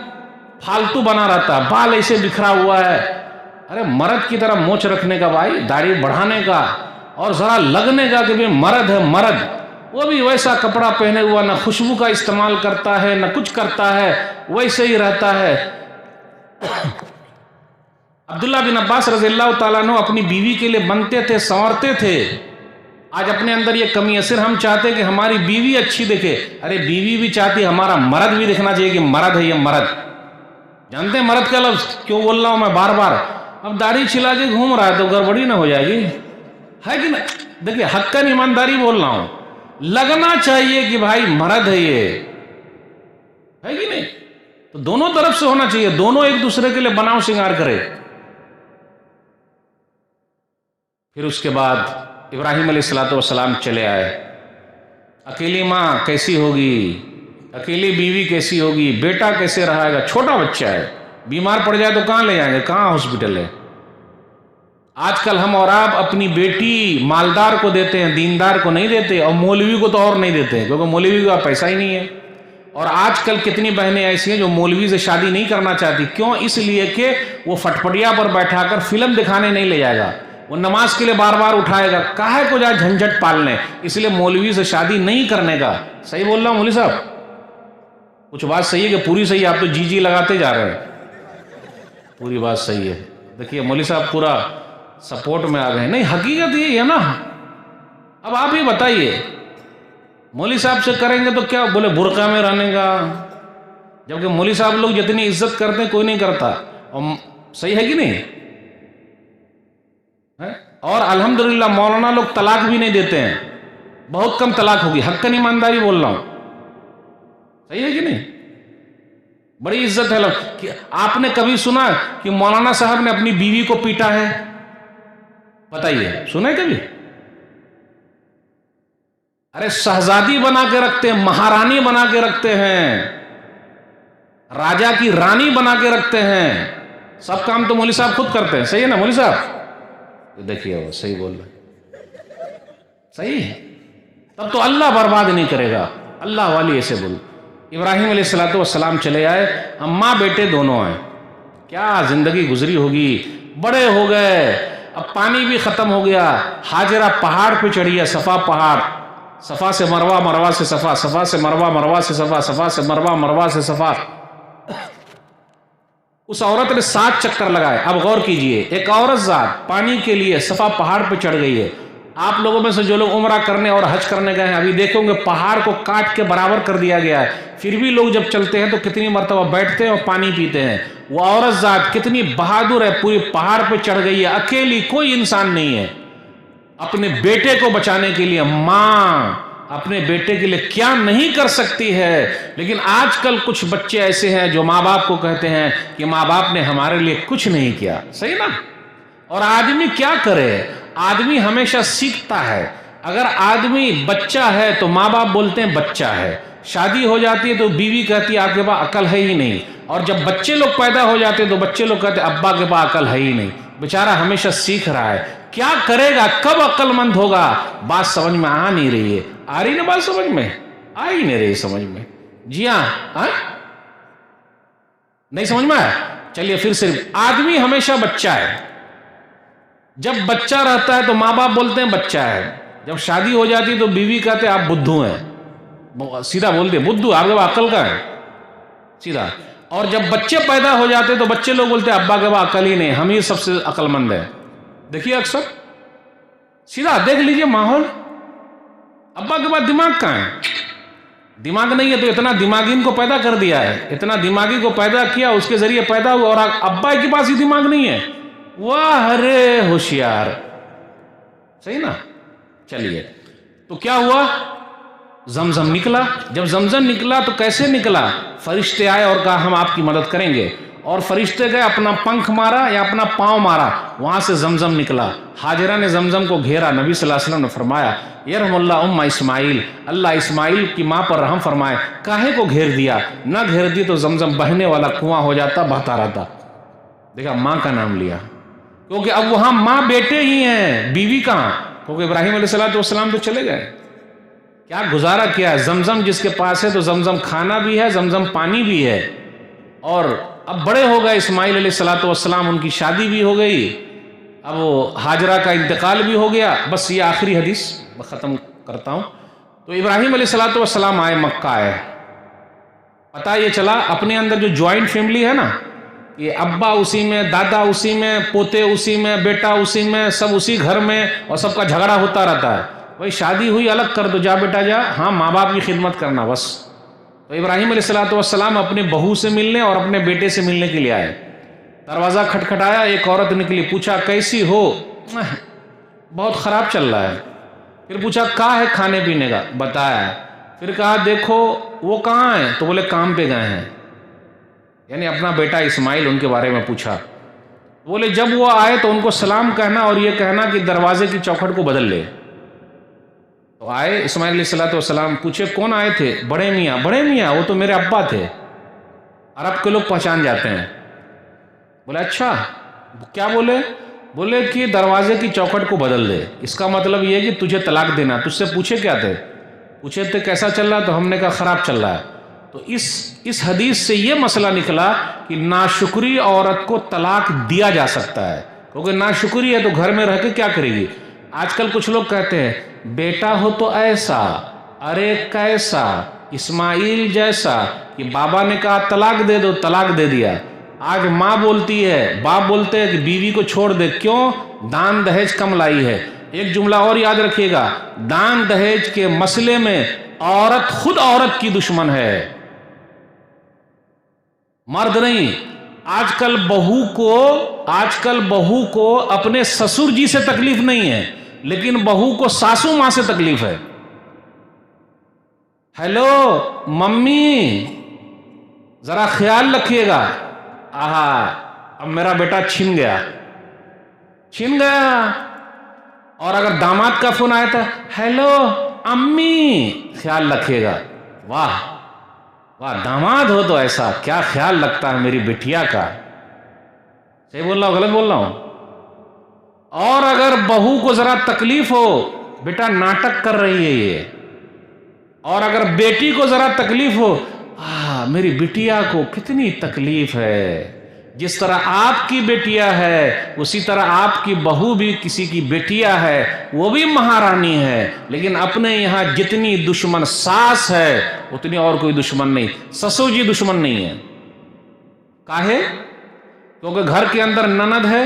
فالتو بنا رہتا, بال ایسے بکھرا ہوا ہے. ارے مرد کی طرح مونچھ رکھنے کا بھائی, داڑھی بڑھانے کا, اور ذرا لگنے کا کہ بھی مرد ہے مرد. وہ بھی ویسا کپڑا پہنے ہوا, نہ خوشبو کا استعمال کرتا ہے نہ کچھ کرتا ہے, ویسے ہی رہتا ہے. عبداللہ بن عباس رضی اللہ تعالیٰ عنہ اپنی بیوی کے لیے بنتے تھے, سنورتے تھے. آج اپنے اندر یہ کمی ہے، صرف ہم چاہتے ہیں کہ ہماری بیوی اچھی دکھے. ارے بیوی بھی چاہتی ہے ہمارا مرد بھی دکھنا چاہیے کہ مرد ہے یہ مرد. جانتے ہیں مرد کا لفظ کیوں بول رہا ہوں میں بار بار؟ اب داڑھی چھلا کے گھوم رہا ہے تو گڑبڑی نہ ہو جائے گی، ہے کہ نہیں؟ دیکھیے حقاً ایمانداری بول رہا ہوں، لگنا چاہیے کہ بھائی مرد ہے یہ، ہے کہ نہیں؟ تو دونوں طرف سے ہونا چاہیے، دونوں ایک دوسرے کے لیے بناؤ سنگار کرے. پھر اس کے بعد ابراہیم علیہ السلام چلے آئے. اکیلی ماں کیسی ہوگی، اکیلی بیوی کیسی ہوگی، بیٹا کیسے رہے گا، چھوٹا بچہ ہے، بیمار پڑ جائے تو کہاں لے جائیں گے، کہاں ہاسپٹل ہے؟ آج کل ہم اور آپ اپنی بیٹی مالدار کو دیتے ہیں، دیندار کو نہیں دیتے، اور مولوی کو تو اور نہیں دیتے ہیں کیونکہ مولوی کا پیسہ ہی نہیں ہے. اور آج کل کتنی بہنیں ایسی ہیں جو مولوی سے شادی نہیں کرنا چاہتی، کیوں؟ اس لیے کہ وہ فٹپٹیا پر بیٹھا کر فلم دکھانے نہیں لے جائے گا، وہ نماز کے لیے بار بار اٹھائے گا، کاہے کو جائے جھنجھٹ پالنے، اس لیے مولوی سے شادی نہیں کرنے کا. صحیح بول رہا ہوں مولوی صاحب؟ کچھ بات صحیح ہے کہ پوری صحیح ہے؟ آپ تو جی لگاتے جا رہے ہیں. پوری بات صحیح ہے. دیکھیے مولوی صاحب پورا سپورٹ میں آ گئے. نہیں حقیقت یہ ہے نا. اب آپ ہی بتائیے، مولوی صاحب سے کریں گے تو کیا بولے برقع میں رہنے کا، جبکہ مولوی صاحب لوگ جتنی عزت کرتے ہیں کوئی نہیں کرتا. اور صحیح ہے کہ نہیں؟ اور الحمدللہ مولانا لوگ طلاق بھی نہیں دیتے ہیں، بہت کم طلاق ہوگی، حقاً ایمانداری بول رہا ہوں. صحیح ہے کہ نہیں؟ بڑی عزت ہے. آپ نے کبھی سنا کہ مولانا صاحب نے اپنی بیوی کو پیٹا ہے؟ بتائیے، سنا ہے کبھی؟ ارے شہزادی بنا کے رکھتے ہیں، مہارانی بنا کے رکھتے ہیں، راجا کی رانی بنا کے رکھتے ہیں. سب کام تو مولوی صاحب خود کرتے ہیں. صحیح ہے نا مولوی صاحب؟ دیکھیے وہ صحیح بول رہے، صحیح ہے. تب تو اللہ برباد نہیں کرے گا. اللہ والی ایسے بول. ابراہیم علیہ السلام چلے آئے، اماں بیٹے دونوں آئے. کیا زندگی گزری ہوگی، بڑے ہو گئے، اب پانی بھی ختم ہو گیا. ہاجرہ پہاڑ پہ چڑھی ہے، صفا پہاڑ، صفا سے مروہ، مروہ سے صفا، صفا سے مروہ، مروہ سے صفا، صفا سے مروہ، مروہ سے صفا. اس عورت نے 7 چکر لگائے. اب غور کیجئے، ایک عورت ذات پانی کے لیے صفا پہاڑ پہ چڑھ گئی ہے. آپ لوگوں میں سے جو لوگ عمرہ کرنے اور حج کرنے گئے ہیں ابھی دیکھیں گے پہاڑ کو کاٹ کے برابر کر دیا گیا ہے، پھر بھی لوگ جب چلتے ہیں تو کتنی مرتبہ بیٹھتے ہیں اور پانی پیتے ہیں. وہ عورت ذات کتنی بہادر ہے، پوری پہاڑ پہ چڑھ گئی ہے، اکیلی، کوئی انسان نہیں ہے. اپنے بیٹے کو بچانے کے لیے ماں اپنے بیٹے کے لیے کیا نہیں کر سکتی ہے. لیکن آج کل کچھ بچے ایسے ہیں جو ماں باپ کو کہتے ہیں کہ ماں باپ نے ہمارے لیے کچھ نہیں کیا. صحیح نا؟ اور آدمی کیا کرے، آدمی ہمیشہ سیکھتا ہے. اگر آدمی بچہ ہے تو ماں باپ بولتے ہیں بچہ ہے، شادی ہو جاتی ہے تو بیوی کہتی ہے آپ کے پاس عقل ہے ہی نہیں، اور جب بچے لوگ پیدا ہو جاتے ہیں تو بچے لوگ کہتے ہیں ابا کے پاس عقل ہے ہی نہیں. بیچارہ ہمیشہ سیکھ رہا ہے، کیا کرے گا، کب عقل مند ہوگا. بات سمجھ میں آ نہیں رہی ہے. آ رہی نا بات سمجھ میں؟ آ ہی نہیں رہی سمجھ میں. جی ہاں، نہیں سمجھ میں آیا؟ چلیے پھر صرف آدمی ہمیشہ بچہ ہے. جب بچہ رہتا ہے تو ماں باپ بولتے ہیں بچہ ہے، جب شادی ہو جاتی ہے تو بیوی کہتے ہیں آپ بدھو ہیں، سیدھا بولتے ہیں بدھو، آپ کے پاس عقل کا ہے، سیدھا. اور جب بچے پیدا ہو جاتے ہیں تو بچے لوگ بولتے ہیں ابا کے پاس عقل ہی نہیں، ہم ہی سب سے عقل مند ہیں. دیکھیے اکثر سیدھا دیکھ لیجئے ماحول، ابا کے پاس دماغ کہاں ہے؟ دماغ نہیں ہے تو اتنا دماغی ان کو پیدا کر دیا ہے، اتنا دماغی کو پیدا کیا، اس کے ذریعے پیدا ہوا، اور ابا کے پاس ہی دماغ نہیں ہے. واہ رے ہوشیار. صحیح نا؟ چلیے تو کیا ہوا، زمزم نکلا. جب زمزم نکلا تو کیسے نکلا؟ فرشتے آئے اور کہا ہم آپ کی مدد کریں گے، اور فرشتے گئے اپنا پنکھ مارا یا اپنا پاؤں مارا، وہاں سے زمزم نکلا. حاجرہ نے زمزم کو گھیرا. نبی صلی اللہ علیہ وسلم نے فرمایا یرحم اللہ اسماعیل، اللہ اسماعیل کی ماں پر رحم فرمائے. کاہے کو گھیر دیا؟ نہ گھیر دی تو زمزم بہنے والا کنواں ہو جاتا، بہتا رہتا. دیکھا ماں کا نام لیا، کیونکہ اب وہاں ماں بیٹے ہی ہیں، بیوی کہاں، کیونکہ ابراہیم علیہ السلام تو چلے گئے. کیا گزارا کیا ہے. زمزم جس کے پاس ہے تو زمزم کھانا بھی ہے، زمزم پانی بھی ہے. اور اب بڑے ہو گئے اسماعیل علیہ السلام، ان کی شادی بھی ہو گئی، اب حاجرہ کا انتقال بھی ہو گیا. بس یہ آخری حدیث ختم کرتا ہوں. تو ابراہیم علیہ السلام آئے، مکہ آئے. پتہ یہ چلا اپنے اندر جو جوائنٹ فیملی ہے نا، یہ ابا اسی میں، دادا اسی میں، پوتے اسی میں، بیٹا اسی میں، سب اسی گھر میں، اور سب کا جھگڑا ہوتا رہتا ہے. بھائی شادی ہوئی الگ کر دو، جا بیٹا جا، ہاں ماں باپ کی خدمت کرنا بس۔ تو ابراہیم علیہ السلام اپنے بہو سے ملنے اور اپنے بیٹے سے ملنے کے لیے آئے، دروازہ کھٹکھٹایا، ایک عورت نکلی، پوچھا کیسی ہو؟ بہت خراب چل رہا ہے۔ پھر پوچھا کہاں ہے کھانے پینے کا؟ بتایا۔ پھر کہا دیکھو وہ کہاں ہیں؟ تو بولے کام پہ گئے ہیں، یعنی اپنا بیٹا اسماعیل ان کے بارے میں پوچھا۔ بولے جب وہ آئے تو ان کو سلام کہنا اور یہ کہنا کہ دروازے کی چوکھٹ کو بدل لے۔ تو آئے اسماعیل علیہ السلام، پوچھے کون آئے تھے؟ بڑے میاں۔ بڑے میاں وہ تو میرے ابا تھے، عرب کے لوگ پہچان جاتے ہیں۔ بولے اچھا کیا بولے؟ بولے کہ دروازے کی چوکھٹ کو بدل دے، اس کا مطلب یہ کہ تجھے طلاق دینا۔ تجھ سے پوچھے کیا تھے؟ پوچھے تھے کیسا چل رہا؟ تو ہم نے کہا خراب چل رہا ہے۔ تو اس حدیث سے یہ مسئلہ نکلا کہ ناشکری عورت کو طلاق دیا جا سکتا ہے، کیونکہ ناشکری ہے تو گھر میں رہ کے کیا کرے گی۔ آج کل کچھ لوگ کہتے ہیں بیٹا ہو تو ایسا، ارے کیسا، اسماعیل جیسا، کہ بابا نے کہا طلاق دے دو، طلاق دے دیا۔ آج ماں بولتی ہے، باپ بولتے ہیں کہ بیوی کو چھوڑ دے، کیوں؟ دان دہیج کم لائی ہے۔ ایک جملہ اور یاد رکھیے گا، دان دہیج کے مسئلے میں عورت خود عورت کی دشمن ہے، مرد نہیں۔ آج کل بہو کو اپنے سسر جی سے تکلیف نہیں ہے، لیکن بہو کو ساسو ماں سے تکلیف ہے۔ ہیلو ممی ذرا خیال رکھیے گا، اب میرا بیٹا چھن گیا۔ اور اگر داماد کا فون آیا تھا، ہیلو امی، خیال رکھیے گا۔ واہ واہ، داماد ہو تو ایسا، کیا خیال رکھتا ہے میری بٹیا کا۔ صحیح بول رہا ہوں غلط بول رہا ہوں؟ اور اگر بہو کو ذرا تکلیف ہو، بیٹا ناٹک کر رہی ہے یہ۔ اور اگر بیٹی کو ذرا تکلیف ہو، میری بٹیا کو کتنی تکلیف ہے، جس طرح آپ کی بیٹیا ہے اسی طرح آپ کی بہو بھی کسی کی بیٹیا ہے، وہ بھی مہارانی ہے، لیکن اپنے یہاں جتنی دشمن ساس ہے اتنی اور کوئی دشمن نہیں، سسو جی دشمن نہیں ہے۔ کاہے؟ کیونکہ گھر کے اندر نند ہے،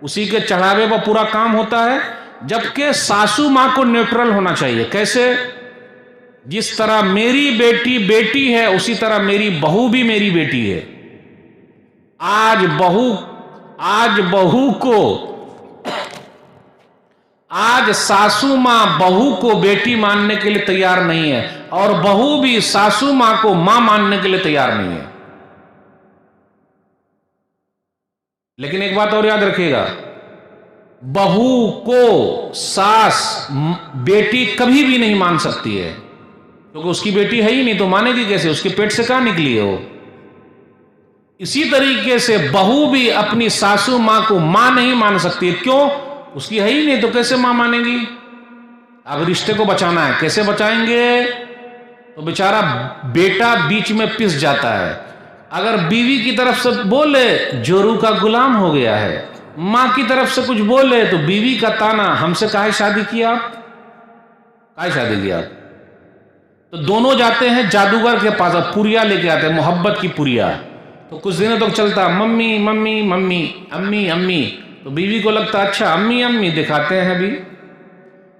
اسی کے چڑھاوے پر پورا کام ہوتا ہے، جبکہ ساسو ماں کو نیوٹرل ہونا چاہیے۔ کیسے؟ جس طرح میری بیٹی بیٹی ہے اسی طرح میری بہو بھی میری بیٹی ہے۔ آج ساسو ماں بہو کو بیٹی ماننے کے لیے تیار نہیں ہے، اور بہو بھی ساسو ماں کو ماں ماننے کے لیے تیار نہیں ہے۔ لیکن ایک بات اور یاد رکھیے گا، بہو کو ساس بیٹی کبھی بھی نہیں مان سکتی ہے، کیونکہ اس کی بیٹی ہے ہی نہیں، تو مانے گی کیسے؟ اس کے پیٹ سے کہاں نکلی ہے وہ۔ اسی طریقے سے بہو بھی اپنی ساسو ماں کو ماں نہیں مان سکتی، کیوں؟ اس کی ہے ہی نہیں، تو کیسے ماں مانے گی؟ اب رشتے کو بچانا ہے، کیسے بچائیں گے؟ تو بیچارہ بیٹا بیچ میں پس جاتا ہے۔ اگر بیوی کی طرف سے بولے جورو کا غلام ہو گیا ہے، ماں کی طرف سے کچھ بولے تو بیوی کا تانا، ہم سے کاہے شادی کیا آپ؟ کاہے شادی کیا آپ؟ تو دونوں جاتے ہیں جادوگر کے پاس، پوریا لے کے آتے ہیں، محبت کی پوریا۔ تو کچھ دنوں تک چلتا، ممی ممی ممی، امی امی، تو بیوی کو لگتا اچھا امی امی دکھاتے ہیں ابھی۔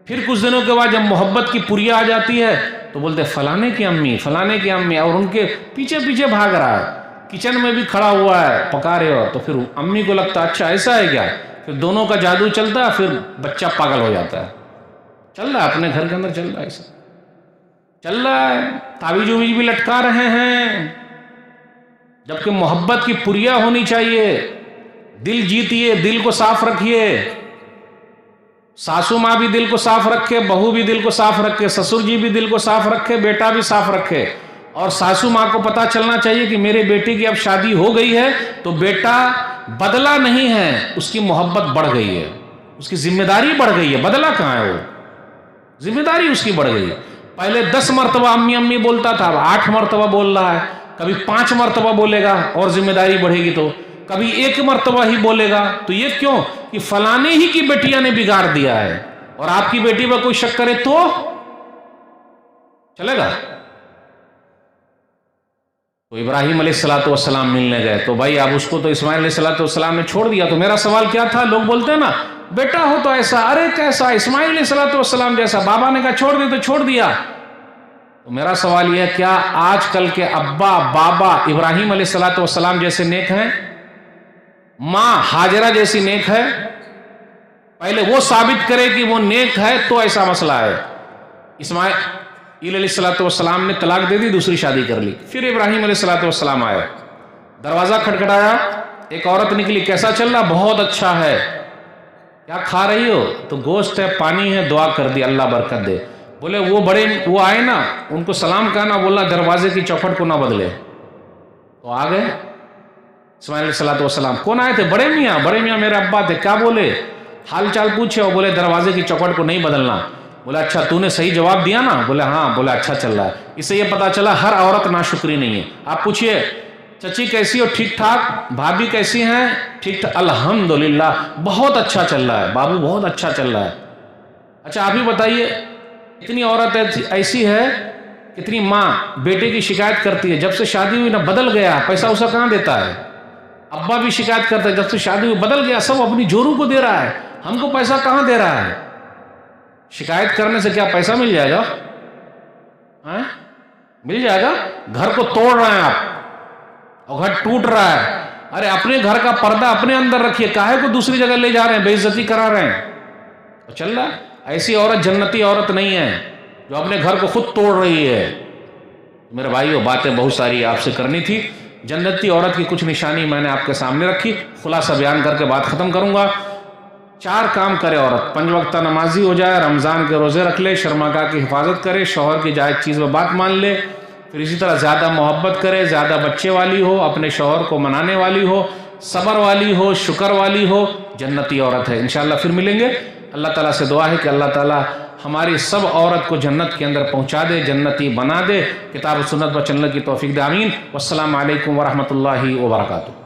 پھر کچھ دنوں کے بعد جب محبت کی پوریا آ جاتی ہے تو بولتے فلانے کی امی، فلانے کی امی، اور ان کے پیچھے پیچھے بھاگ رہا ہے، کچن میں بھی کھڑا ہوا ہے، پکا رہے ہو، تو پھر امی کو لگتا اچھا ایسا ہے کیا، پھر دونوں کا جادو چلتا ہے، پھر بچہ پاگل ہو جاتا ہے۔ چل رہا ہے اپنے گھر کے اندر، چل رہا ہے ایسا چل رہا ہے، تعویذ بھی لٹکا رہے ہیں، جبکہ محبت کی پوریا ہونی چاہیے۔ دل جیتیے، دل کو صاف رکھیے، ساسو ماں بھی دل کو صاف رکھے، بہو بھی دل کو صاف رکھے، سسر جی بھی دل کو صاف رکھے، بیٹا بھی صاف رکھے۔ اور ساسو ماں کو پتا چلنا چاہیے کہ میرے بیٹے کی اب شادی ہو گئی ہے تو بیٹا بدلہ نہیں ہے، اس کی محبت بڑھ گئی ہے، اس کی ذمہ داری بڑھ گئی ہے، بدلہ کہاں ہے وہ، ذمہ داری اس کی بڑھ گئی ہے۔ پہلے 10 مرتبہ امی امی بولتا تھا، اب 8 مرتبہ بول رہا ہے، کبھی 5 مرتبہ بولے گا اور ذمہ داری بڑھے گی، تو کبھی 1 مرتبہ ہی بولے گا۔ تو یہ کیوں کہ فلانے ہی کی بیٹیاں نے بگاڑ دیا ہے، اور آپ کی بیٹی پر کوئی شک کرے تو چلے گا؟ تو ابراہیم علیہ السلام ملنے گئے، تو بھائی اب اس کو تو اسماعیل علیہ السلام نے چھوڑ دیا۔ تو میرا سوال کیا تھا، لوگ بولتے ہیں نا بیٹا ہو تو ایسا، ارے کیسا، اسماعیل علیہ السلام جیسا۔ بابا نے کہا چھوڑ دے تو چھوڑ دیا۔ تو میرا سوال یہ ہے، کیا آج کل کے ابا بابا ابراہیم علیہ السلام جیسے نیک ہیں؟ ماں ہاجرہ جیسی نیک ہے؟ پہلے وہ ثابت کرے کہ وہ نیک ہے تو ایسا مسئلہ ہے۔ اسماعیل علیہ السلام نے طلاق دے دی، دوسری شادی کر لی، پھر ابراہیم علیہ السلام آئے، دروازہ کھٹکھٹایا، ایک عورت نکلی، کیسا چل رہا؟ بہت اچھا ہے۔ کیا کھا رہی ہو؟ تو گوشت ہے، پانی ہے، دعا کر دی اللہ برکت دے۔ بولے وہ آئے نا، ان کو سلام کہنا، بولا دروازے کی چوکھٹ کو نہ بدلے۔ تو آ گئے اسماعیل علیہ السلام۔ کون آئے تھے؟ بڑے میاں میرے ابا تھے۔ کیا بولے؟ حال چال پوچھے، اور بولے دروازے کی چوکھٹ کو نہیں بدلنا۔ بولا اچھا تو نے صحیح جواب دیا نا؟ بولے ہاں۔ بولا اچھا چل رہا ہے۔ اس سے یہ پتا چلا ہر عورت ناشکری نہیں ہے۔ آپ پوچھئے چچی کیسی ہو؟ ٹھیک ٹھاک۔ بھابھی کیسی ہیں؟ ٹھیک ٹھاک الحمدللہ، بہت اچھا چل رہا ہے بابو، بہت اچھا چل رہا ہے۔ اچھا آپ ہی بتائیے، اتنی عورت ایسی ہے، کتنی ماں بیٹے کی شکایت کرتی ہے، جب سے شادی ہوئی نہ بدل گیا، پیسہ اسا کہاں دیتا ہے؟ ابا بھی شکایت کرتا ہے، جب سے شادی ہوئی بدل گیا، سب اپنی جوروں کو دے رہا ہے، ہم کو پیسہ کہاں دے رہا ہے؟ شکایت کرنے سے کیا پیسہ مل جائے گا؟ مل جائے گا؟ گھر کو توڑ رہے ہیں آپ اور گھر ٹوٹ رہا ہے۔ ارے اپنے گھر کا پردہ اپنے اندر رکھیے، کاہے کو دوسری جگہ لے جا رہے ہیں، بے عزتی کرا رہے ہیں؟ تو چل رہا ہے۔ ایسی عورت جنتی عورت نہیں ہے جو اپنے گھر کو خود توڑ رہی ہے۔ میرے بھائیو، باتیں بہت ساری آپ سے کرنی تھی، جنتی عورت کی کچھ نشانی میں نے آپ کے سامنے رکھی، خلاصہ بیان کر کے بات ختم کروں گا۔ 4 کام کرے عورت: 5 وقتہ نمازی ہو جائے، رمضان کے روزے رکھ لے، شرمگاہ کی حفاظت کرے، شوہر کی جائز چیز میں بات مان لے، پھر اسی طرح زیادہ محبت کرے، زیادہ بچے والی ہو، اپنے شوہر کو منانے والی ہو، صبر والی ہو، شکر والی ہو، جنتی عورت ہے۔ انشاءاللہ پھر ملیں گے۔ اللہ تعالیٰ سے دعا ہے کہ اللہ تعالیٰ ہماری سب عورت کو جنت کے اندر پہنچا دے، جنتی بنا دے، کتاب و سنت پر چلنے کی توفیق دے، آمین۔ والسلام علیکم ورحمۃ اللہ وبرکاتہ۔